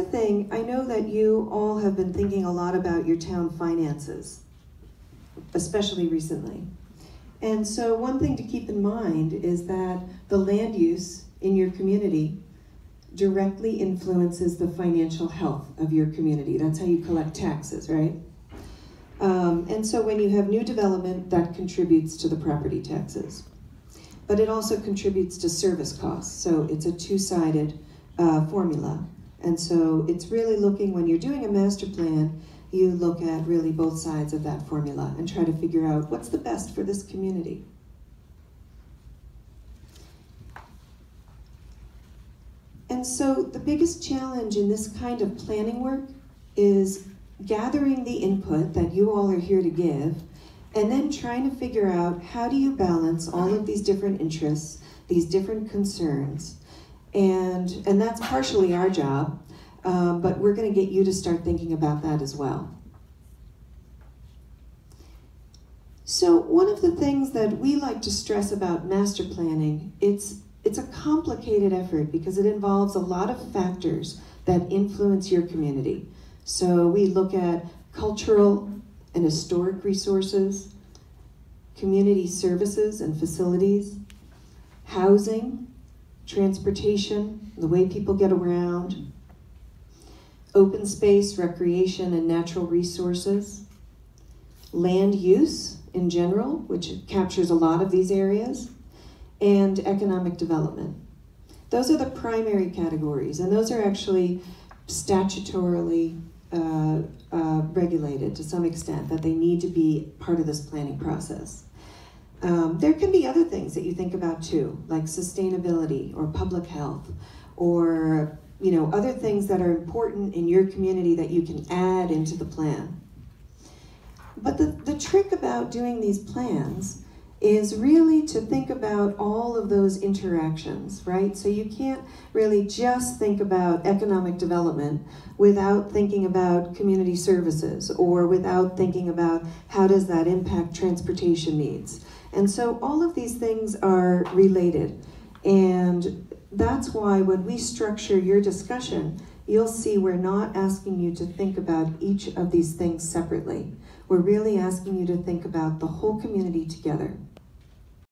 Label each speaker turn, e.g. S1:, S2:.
S1: other thing, I know that you all have been thinking a lot about your town finances, especially recently. And so one thing to keep in mind is that the land use in your community directly influences the financial health of your community. That's how you collect taxes, right? And so when you have new development, that contributes to the property taxes. But it also contributes to service costs, so it's a two-sided formula. And so it's really looking, when you're doing a master plan, you look at really both sides of that formula and try to figure out what's the best for this community. And so the biggest challenge in this kind of planning work is gathering the input that you all are here to give, and then trying to figure out how do you balance all of these different interests, these different concerns. And that's partially our job, but we're going to get you to start thinking about that as well. So one of the things that we like to stress about master planning, it's a complicated effort because it involves a lot of factors that influence your community. So we look at cultural and historic resources, community services and facilities, housing, transportation, the way people get around, open space, recreation, and natural resources, land use in general, which captures a lot of these areas, and economic development. Those are the primary categories, and those are actually statutorily regulated to some extent, that they need to be part of this planning process. There can be other things that you think about too, like sustainability or public health, or other things that are important in your community that you can add into the plan. But the trick about doing these plans is really to think about all of those interactions, right? So you can't really just think about economic development without thinking about community services, or without thinking about how does that impact transportation needs. And so all of these things are related. And that's why when we structure your discussion, you'll see we're not asking you to think about each of these things separately. We're really asking you to think about the whole community together.